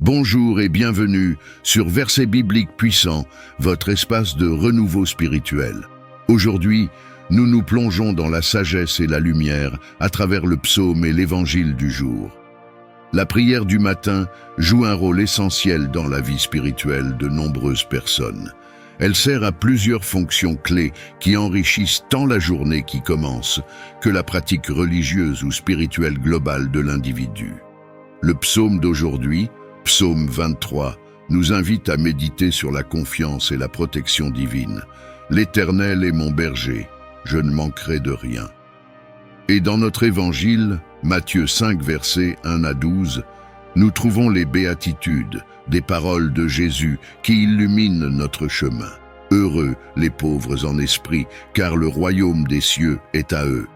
Bonjour et bienvenue sur Versets bibliques puissants, votre espace de renouveau spirituel. Aujourd'hui, nous nous plongeons dans la sagesse et la lumière à travers le psaume et l'évangile du jour. La prière du matin joue un rôle essentiel dans la vie spirituelle de nombreuses personnes. Elle sert à plusieurs fonctions clés qui enrichissent tant la journée qui commence que la pratique religieuse ou spirituelle globale de l'individu. Le psaume d'aujourd'hui, Psaume 23, nous invite à méditer sur la confiance et la protection divine. L'Éternel est mon berger, je ne manquerai de rien. Et dans notre évangile, Matthieu 5, versets 1 à 12, nous trouvons les béatitudes, des paroles de Jésus qui illuminent notre chemin. Heureux les pauvres en esprit, car le royaume des cieux est à eux.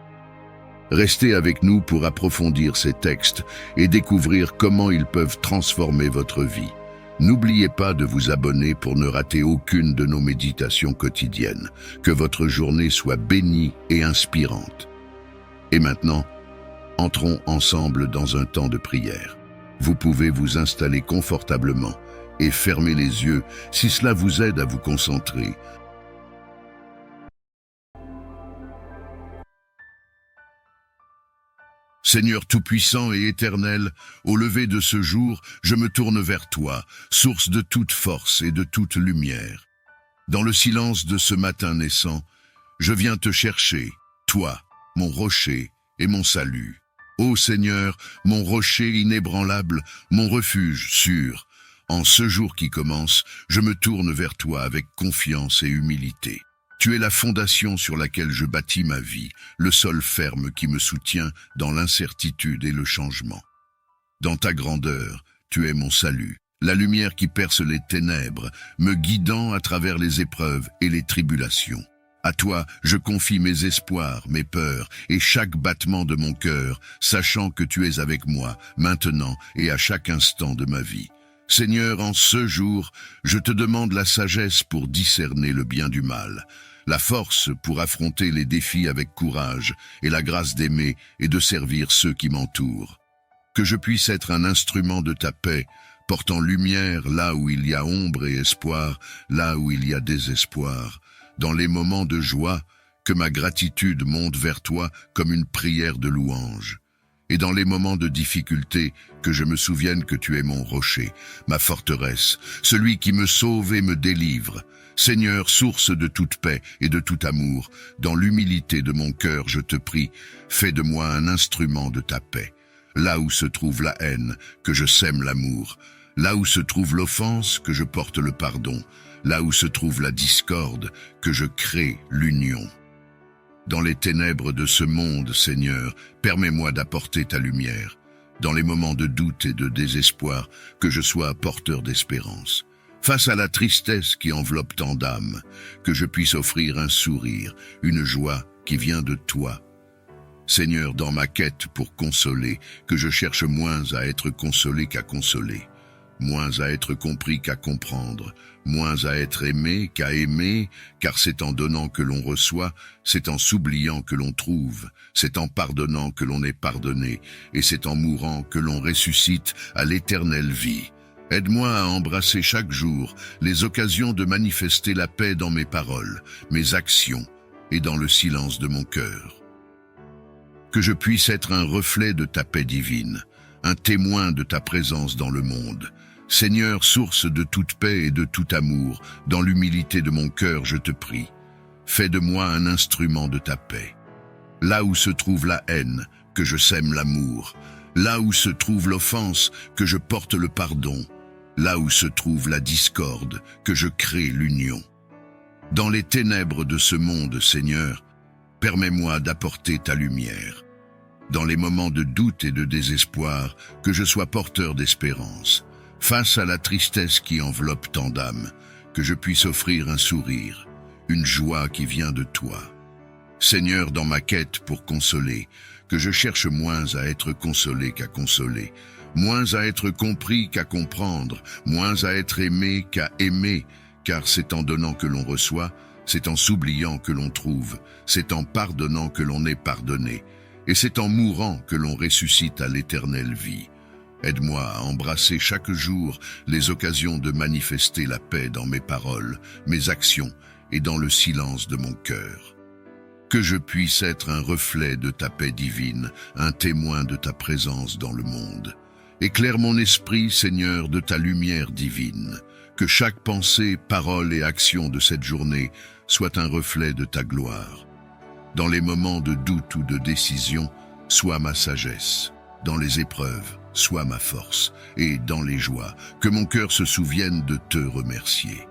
Restez avec nous pour approfondir ces textes et découvrir comment ils peuvent transformer votre vie. N'oubliez pas de vous abonner pour ne rater aucune de nos méditations quotidiennes. Que votre journée soit bénie et inspirante. Et maintenant, entrons ensemble dans un temps de prière. Vous pouvez vous installer confortablement et fermer les yeux si cela vous aide à vous concentrer. Seigneur tout-puissant et éternel, au lever de ce jour, je me tourne vers toi, source de toute force et de toute lumière. Dans le silence de ce matin naissant, je viens te chercher, toi, mon rocher et mon salut. Ô Seigneur, mon rocher inébranlable, mon refuge sûr, en ce jour qui commence, je me tourne vers toi avec confiance et humilité. Tu es la fondation sur laquelle je bâtis ma vie, le sol ferme qui me soutient dans l'incertitude et le changement. Dans ta grandeur, tu es mon salut, la lumière qui perce les ténèbres, me guidant à travers les épreuves et les tribulations. À toi, je confie mes espoirs, mes peurs et chaque battement de mon cœur, sachant que tu es avec moi, maintenant et à chaque instant de ma vie. Seigneur, en ce jour, je te demande la sagesse pour discerner le bien du mal, la force pour affronter les défis avec courage et la grâce d'aimer et de servir ceux qui m'entourent. Que je puisse être un instrument de ta paix, portant lumière là où il y a ombre et espoir, là où il y a désespoir. Dans les moments de joie, que ma gratitude monte vers toi comme une prière de louange. Et dans les moments de difficulté, que je me souvienne que tu es mon rocher, ma forteresse, celui qui me sauve et me délivre. Seigneur, source de toute paix et de tout amour, dans l'humilité de mon cœur, je te prie, fais de moi un instrument de ta paix. Là où se trouve la haine, que je sème l'amour. Là où se trouve l'offense, que je porte le pardon. Là où se trouve la discorde, que je crée l'union. Dans les ténèbres de ce monde, Seigneur, permets-moi d'apporter ta lumière. Dans les moments de doute et de désespoir, que je sois porteur d'espérance. Face à la tristesse qui enveloppe tant d'âmes, que je puisse offrir un sourire, une joie qui vient de toi. Seigneur, dans ma quête pour consoler, que je cherche moins à être consolé qu'à consoler. Moins à être compris qu'à comprendre, moins à être aimé qu'à aimer, car c'est en donnant que l'on reçoit, c'est en s'oubliant que l'on trouve, c'est en pardonnant que l'on est pardonné, et c'est en mourant que l'on ressuscite à l'éternelle vie. Aide-moi à embrasser chaque jour les occasions de manifester la paix dans mes paroles, mes actions et dans le silence de mon cœur. Que je puisse être un reflet de ta paix divine, un témoin de ta présence dans le monde. Seigneur, source de toute paix et de tout amour, dans l'humilité de mon cœur, je te prie. Fais de moi un instrument de ta paix. Là où se trouve la haine, que je sème l'amour. Là où se trouve l'offense, que je porte le pardon. Là où se trouve la discorde, que je crée l'union. Dans les ténèbres de ce monde, Seigneur, permets-moi d'apporter ta lumière. Dans les moments de doute et de désespoir, que je sois porteur d'espérance. Face à la tristesse qui enveloppe tant d'âmes, que je puisse offrir un sourire, une joie qui vient de toi. Seigneur, dans ma quête pour consoler, que je cherche moins à être consolé qu'à consoler, moins à être compris qu'à comprendre, moins à être aimé qu'à aimer, car c'est en donnant que l'on reçoit, c'est en s'oubliant que l'on trouve, c'est en pardonnant que l'on est pardonné, et c'est en mourant que l'on ressuscite à l'éternelle vie. Aide-moi à embrasser chaque jour les occasions de manifester la paix dans mes paroles, mes actions et dans le silence de mon cœur. Que je puisse être un reflet de ta paix divine, un témoin de ta présence dans le monde. Éclaire mon esprit, Seigneur, de ta lumière divine. Que chaque pensée, parole et action de cette journée soit un reflet de ta gloire. Dans les moments de doute ou de décision, sois ma sagesse. Dans les épreuves, sois ma force. Et dans les joies, que mon cœur se souvienne de te remercier.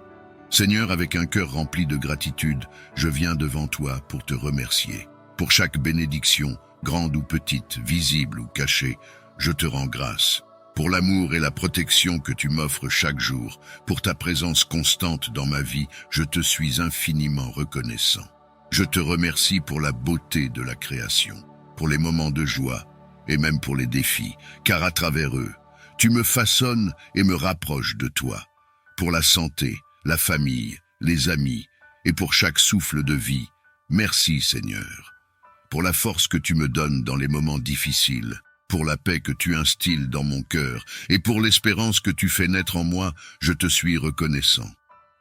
Seigneur, avec un cœur rempli de gratitude, je viens devant toi pour te remercier. Pour chaque bénédiction, grande ou petite, visible ou cachée, je te rends grâce. Pour l'amour et la protection que tu m'offres chaque jour, pour ta présence constante dans ma vie, je te suis infiniment reconnaissant. Je te remercie pour la beauté de la création, pour les moments de joie et même pour les défis, car à travers eux, tu me façonnes et me rapproches de toi. Pour la santé, la famille, les amis et pour chaque souffle de vie, merci Seigneur. Pour la force que tu me donnes dans les moments difficiles, pour la paix que tu instilles dans mon cœur et pour l'espérance que tu fais naître en moi, je te suis reconnaissant.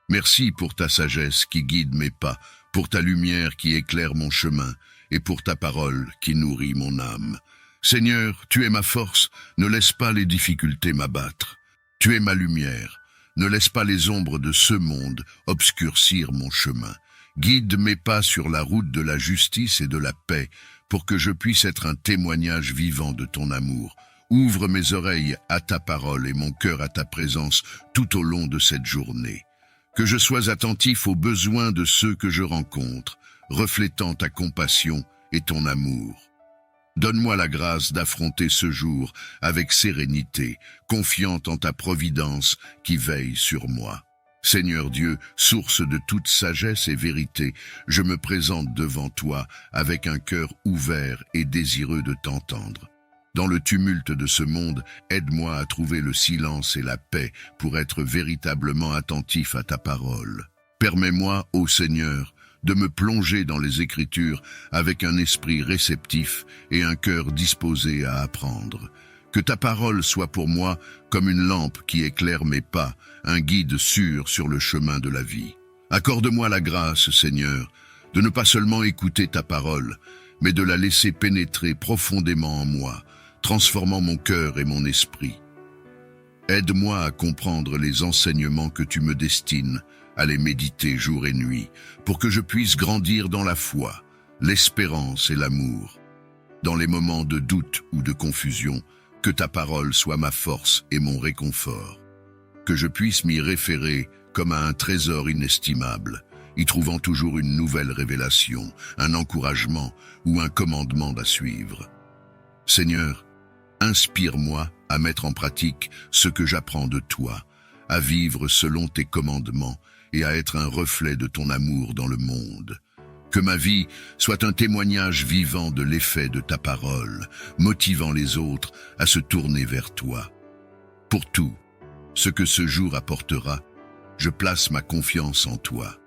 Merci pour ta sagesse qui guide mes pas, pour ta lumière qui éclaire mon chemin et pour ta parole qui nourrit mon âme. Seigneur, tu es ma force, ne laisse pas les difficultés m'abattre. Tu es ma lumière. Ne laisse pas les ombres de ce monde obscurcir mon chemin. Guide mes pas sur la route de la justice et de la paix, pour que je puisse être un témoignage vivant de ton amour. Ouvre mes oreilles à ta parole et mon cœur à ta présence tout au long de cette journée. Que je sois attentif aux besoins de ceux que je rencontre, reflétant ta compassion et ton amour. Donne-moi la grâce d'affronter ce jour avec sérénité, confiant en ta providence qui veille sur moi. Seigneur Dieu, source de toute sagesse et vérité, je me présente devant toi avec un cœur ouvert et désireux de t'entendre. Dans le tumulte de ce monde, aide-moi à trouver le silence et la paix pour être véritablement attentif à ta parole. Permets-moi, ô Seigneur, de me plonger dans les Écritures avec un esprit réceptif et un cœur disposé à apprendre. Que ta parole soit pour moi comme une lampe qui éclaire mes pas, un guide sûr sur le chemin de la vie. Accorde-moi la grâce, Seigneur, de ne pas seulement écouter ta parole, mais de la laisser pénétrer profondément en moi, transformant mon cœur et mon esprit. Aide-moi à comprendre les enseignements que tu me destines, à les méditer jour et nuit, pour que je puisse grandir dans la foi, l'espérance et l'amour. Dans les moments de doute ou de confusion, que ta parole soit ma force et mon réconfort. Que je puisse m'y référer comme à un trésor inestimable, y trouvant toujours une nouvelle révélation, un encouragement ou un commandement à suivre. Seigneur, inspire-moi à mettre en pratique ce que j'apprends de toi, à vivre selon tes commandements et à être un reflet de ton amour dans le monde. Que ma vie soit un témoignage vivant de l'effet de ta parole, motivant les autres à se tourner vers toi. Pour tout ce que ce jour apportera, je place ma confiance en toi.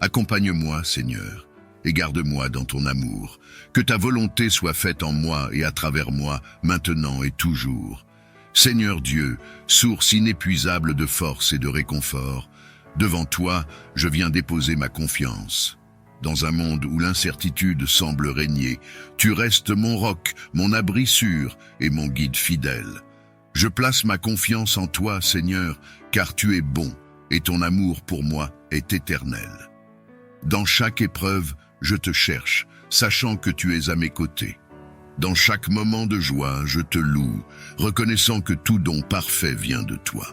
Accompagne-moi, Seigneur, et garde-moi dans ton amour. Que ta volonté soit faite en moi et à travers moi, maintenant et toujours. Seigneur Dieu, source inépuisable de force et de réconfort, devant toi, je viens déposer ma confiance. Dans un monde où l'incertitude semble régner, tu restes mon roc, mon abri sûr et mon guide fidèle. Je place ma confiance en toi, Seigneur, car tu es bon et ton amour pour moi est éternel. Dans chaque épreuve, je te cherche, sachant que tu es à mes côtés. Dans chaque moment de joie, je te loue, reconnaissant que tout don parfait vient de toi.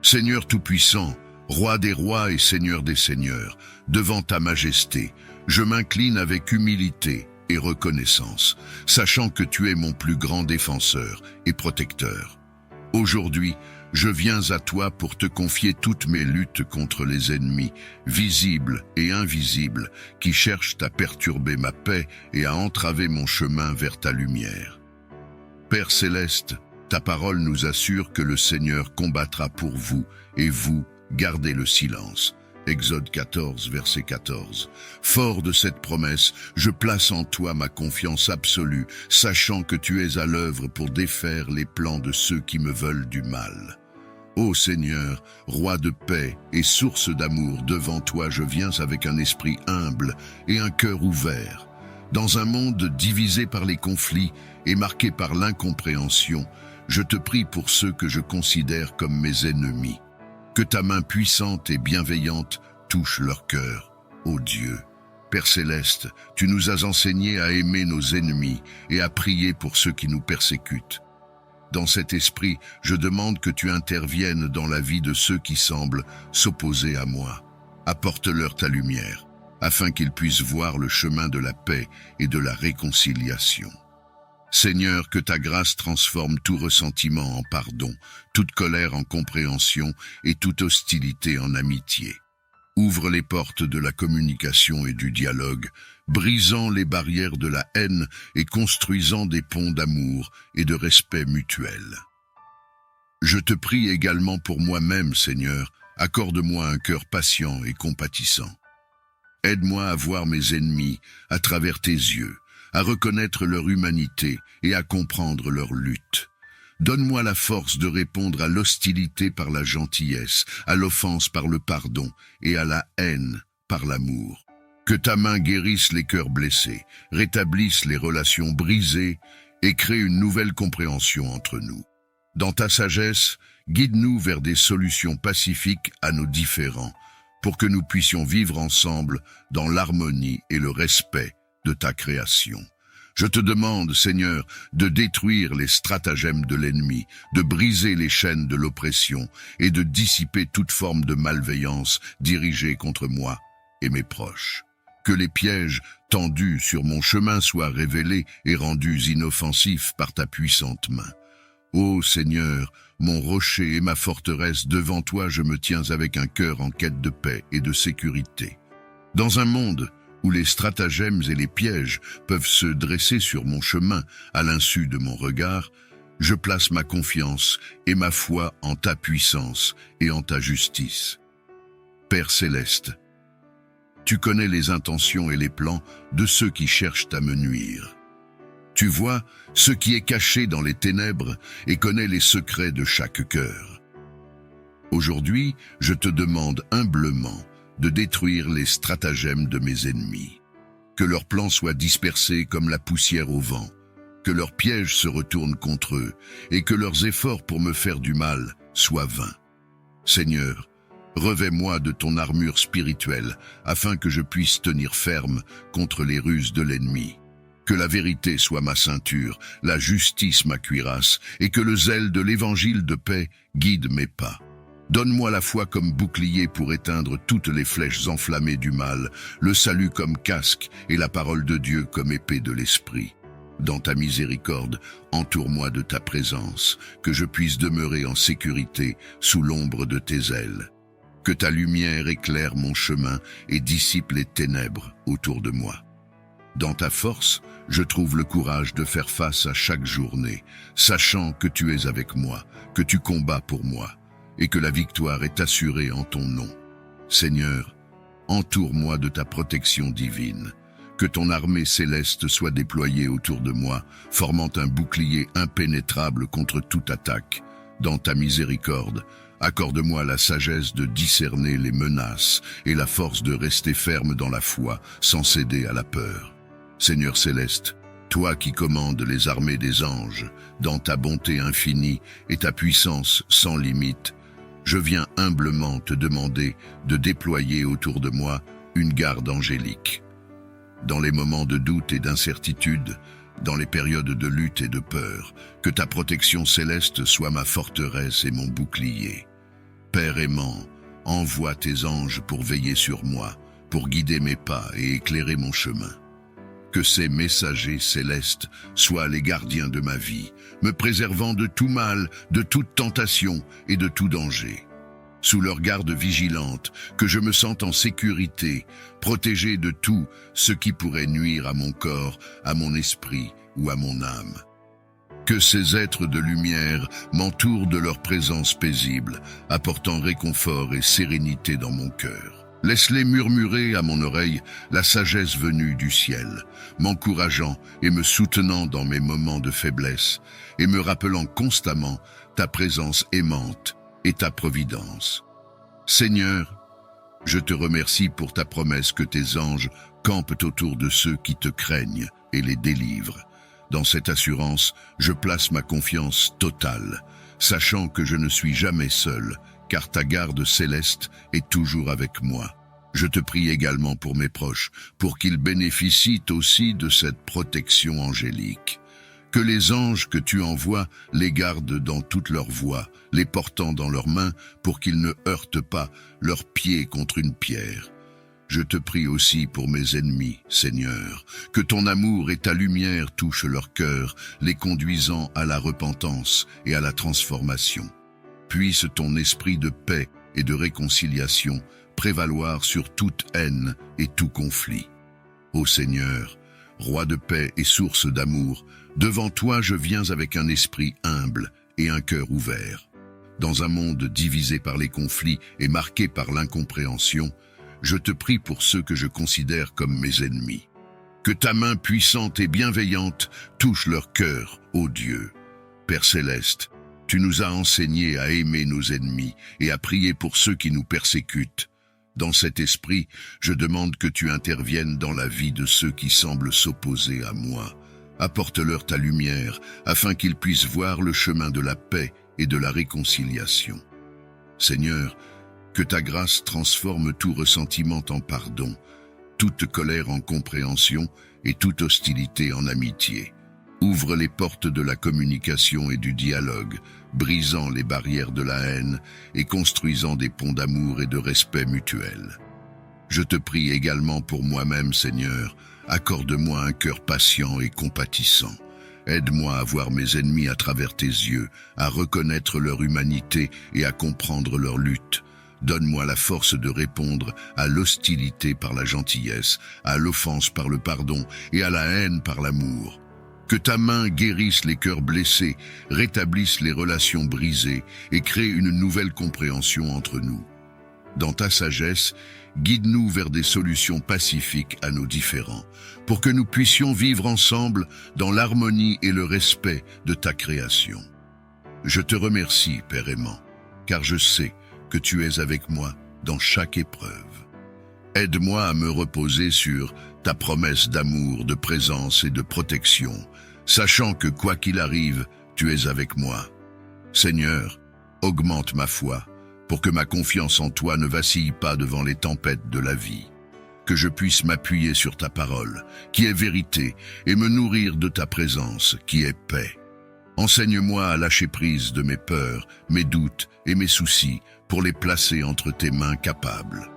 Seigneur Tout-Puissant, Roi des rois et Seigneur des seigneurs, devant ta majesté, je m'incline avec humilité et reconnaissance, sachant que tu es mon plus grand défenseur et protecteur. Aujourd'hui, je viens à toi pour te confier toutes mes luttes contre les ennemis, visibles et invisibles, qui cherchent à perturber ma paix et à entraver mon chemin vers ta lumière. Père céleste, ta parole nous assure que le Seigneur combattra pour vous, et vous, gardez le silence. Exode 14, verset 14. Fort de cette promesse, je place en toi ma confiance absolue, sachant que tu es à l'œuvre pour défaire les plans de ceux qui me veulent du mal. Ô Seigneur, roi de paix et source d'amour, devant toi je viens avec un esprit humble et un cœur ouvert. Dans un monde divisé par les conflits et marqué par l'incompréhension, je te prie pour ceux que je considère comme mes ennemis. Que ta main puissante et bienveillante touche leur cœur, ô Dieu. Père céleste, tu nous as enseigné à aimer nos ennemis et à prier pour ceux qui nous persécutent. Dans cet esprit, je demande que tu interviennes dans la vie de ceux qui semblent s'opposer à moi. Apporte-leur ta lumière, afin qu'ils puissent voir le chemin de la paix et de la réconciliation. Seigneur, que ta grâce transforme tout ressentiment en pardon, toute colère en compréhension et toute hostilité en amitié. Ouvre les portes de la communication et du dialogue, brisant les barrières de la haine et construisant des ponts d'amour et de respect mutuel. Je te prie également pour moi-même, Seigneur, accorde-moi un cœur patient et compatissant. Aide-moi à voir mes ennemis à travers tes yeux, à reconnaître leur humanité et à comprendre leur lutte. Donne-moi la force de répondre à l'hostilité par la gentillesse, à l'offense par le pardon et à la haine par l'amour. Que ta main guérisse les cœurs blessés, rétablisse les relations brisées et crée une nouvelle compréhension entre nous. Dans ta sagesse, guide-nous vers des solutions pacifiques à nos différends, pour que nous puissions vivre ensemble dans l'harmonie et le respect de ta création. Je te demande, Seigneur, de détruire les stratagèmes de l'ennemi, de briser les chaînes de l'oppression et de dissiper toute forme de malveillance dirigée contre moi et mes proches. Que les pièges tendus sur mon chemin soient révélés et rendus inoffensifs par ta puissante main. Ô Seigneur, mon rocher et ma forteresse, devant toi je me tiens avec un cœur en quête de paix et de sécurité. Dans un monde où les stratagèmes et les pièges peuvent se dresser sur mon chemin à l'insu de mon regard, je place ma confiance et ma foi en ta puissance et en ta justice. Père céleste, tu connais les intentions et les plans de ceux qui cherchent à me nuire. Tu vois ce qui est caché dans les ténèbres et connais les secrets de chaque cœur. Aujourd'hui, je te demande humblement de détruire les stratagèmes de mes ennemis. Que leurs plans soient dispersés comme la poussière au vent, que leurs pièges se retournent contre eux et que leurs efforts pour me faire du mal soient vains. Seigneur, revêt-moi de ton armure spirituelle afin que je puisse tenir ferme contre les ruses de l'ennemi. Que la vérité soit ma ceinture, la justice ma cuirasse et que le zèle de l'évangile de paix guide mes pas. Donne-moi la foi comme bouclier pour éteindre toutes les flèches enflammées du mal, le salut comme casque et la parole de Dieu comme épée de l'esprit. Dans ta miséricorde, entoure-moi de ta présence, que je puisse demeurer en sécurité sous l'ombre de tes ailes. Que ta lumière éclaire mon chemin et dissipe les ténèbres autour de moi. Dans ta force, je trouve le courage de faire face à chaque journée, sachant que tu es avec moi, que tu combats pour moi, et que la victoire est assurée en ton nom. Seigneur, entoure-moi de ta protection divine, que ton armée céleste soit déployée autour de moi, formant un bouclier impénétrable contre toute attaque. Dans ta miséricorde, accorde-moi la sagesse de discerner les menaces et la force de rester ferme dans la foi, sans céder à la peur. Seigneur céleste, toi qui commandes les armées des anges, dans ta bonté infinie et ta puissance sans limite, je viens humblement te demander de déployer autour de moi une garde angélique. Dans les moments de doute et d'incertitude, dans les périodes de lutte et de peur, que ta protection céleste soit ma forteresse et mon bouclier. Père aimant, envoie tes anges pour veiller sur moi, pour guider mes pas et éclairer mon chemin. Que ces messagers célestes soient les gardiens de ma vie, me préservant de tout mal, de toute tentation et de tout danger. Sous leur garde vigilante, que je me sente en sécurité, protégé de tout ce qui pourrait nuire à mon corps, à mon esprit ou à mon âme. Que ces êtres de lumière m'entourent de leur présence paisible, apportant réconfort et sérénité dans mon cœur. Laisse-les murmurer à mon oreille la sagesse venue du ciel, m'encourageant et me soutenant dans mes moments de faiblesse, et me rappelant constamment ta présence aimante et ta providence. Seigneur, je te remercie pour ta promesse que tes anges campent autour de ceux qui te craignent et les délivrent. Dans cette assurance, je place ma confiance totale, sachant que je ne suis jamais seul, car ta garde céleste est toujours avec moi. Je te prie également pour mes proches, pour qu'ils bénéficient aussi de cette protection angélique. Que les anges que tu envoies les gardent dans toutes leurs voies, les portant dans leurs mains pour qu'ils ne heurtent pas leurs pieds contre une pierre. Je te prie aussi pour mes ennemis, Seigneur, que ton amour et ta lumière touchent leur cœur, les conduisant à la repentance et à la transformation. Puisse ton esprit de paix et de réconciliation prévaloir sur toute haine et tout conflit. Ô Seigneur, Roi de paix et source d'amour, devant toi je viens avec un esprit humble et un cœur ouvert. Dans un monde divisé par les conflits et marqué par l'incompréhension, je te prie pour ceux que je considère comme mes ennemis. Que ta main puissante et bienveillante touche leur cœur, ô Dieu. Père céleste, tu nous as enseigné à aimer nos ennemis et à prier pour ceux qui nous persécutent. Dans cet esprit, je demande que tu interviennes dans la vie de ceux qui semblent s'opposer à moi. Apporte-leur ta lumière, afin qu'ils puissent voir le chemin de la paix et de la réconciliation. Seigneur, que ta grâce transforme tout ressentiment en pardon, toute colère en compréhension et toute hostilité en amitié. Ouvre les portes de la communication et du dialogue, brisant les barrières de la haine et construisant des ponts d'amour et de respect mutuel. Je te prie également pour moi-même, Seigneur, accorde-moi un cœur patient et compatissant. Aide-moi à voir mes ennemis à travers tes yeux, à reconnaître leur humanité et à comprendre leur lutte. Donne-moi la force de répondre à l'hostilité par la gentillesse, à l'offense par le pardon et à la haine par l'amour. Que ta main guérisse les cœurs blessés, rétablisse les relations brisées et crée une nouvelle compréhension entre nous. Dans ta sagesse, guide-nous vers des solutions pacifiques à nos différends, pour que nous puissions vivre ensemble dans l'harmonie et le respect de ta création. Je te remercie, Père aimant, car je sais que tu es avec moi dans chaque épreuve. Aide-moi à me reposer sur ta promesse d'amour, de présence et de protection, sachant que quoi qu'il arrive, tu es avec moi. Seigneur, augmente ma foi, pour que ma confiance en toi ne vacille pas devant les tempêtes de la vie. Que je puisse m'appuyer sur ta parole, qui est vérité, et me nourrir de ta présence, qui est paix. Enseigne-moi à lâcher prise de mes peurs, mes doutes et mes soucis, pour les placer entre tes mains capables.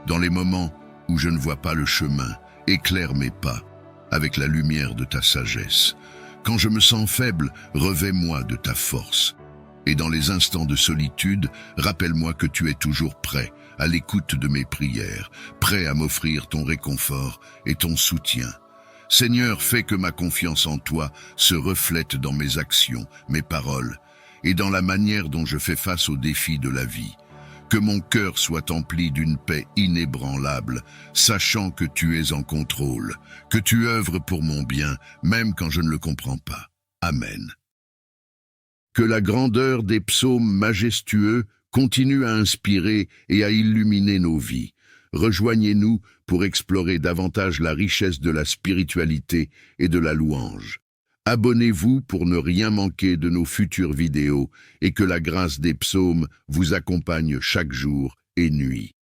Dans les moments où je ne vois pas le chemin, éclaire mes pas avec la lumière de ta sagesse. Quand je me sens faible, revêt-moi de ta force. Et dans les instants de solitude, rappelle-moi que tu es toujours prêt, à l'écoute de mes prières, prêt à m'offrir ton réconfort et ton soutien. Seigneur, fais que ma confiance en toi se reflète dans mes actions, mes paroles, et dans la manière dont je fais face aux défis de la vie. Que mon cœur soit empli d'une paix inébranlable, sachant que tu es en contrôle, que tu œuvres pour mon bien, même quand je ne le comprends pas. Amen. Que la grandeur des psaumes majestueux continue à inspirer et à illuminer nos vies. Rejoignez-nous pour explorer davantage la richesse de la spiritualité et de la louange. Abonnez-vous pour ne rien manquer de nos futures vidéos et que la grâce des psaumes vous accompagne chaque jour et nuit.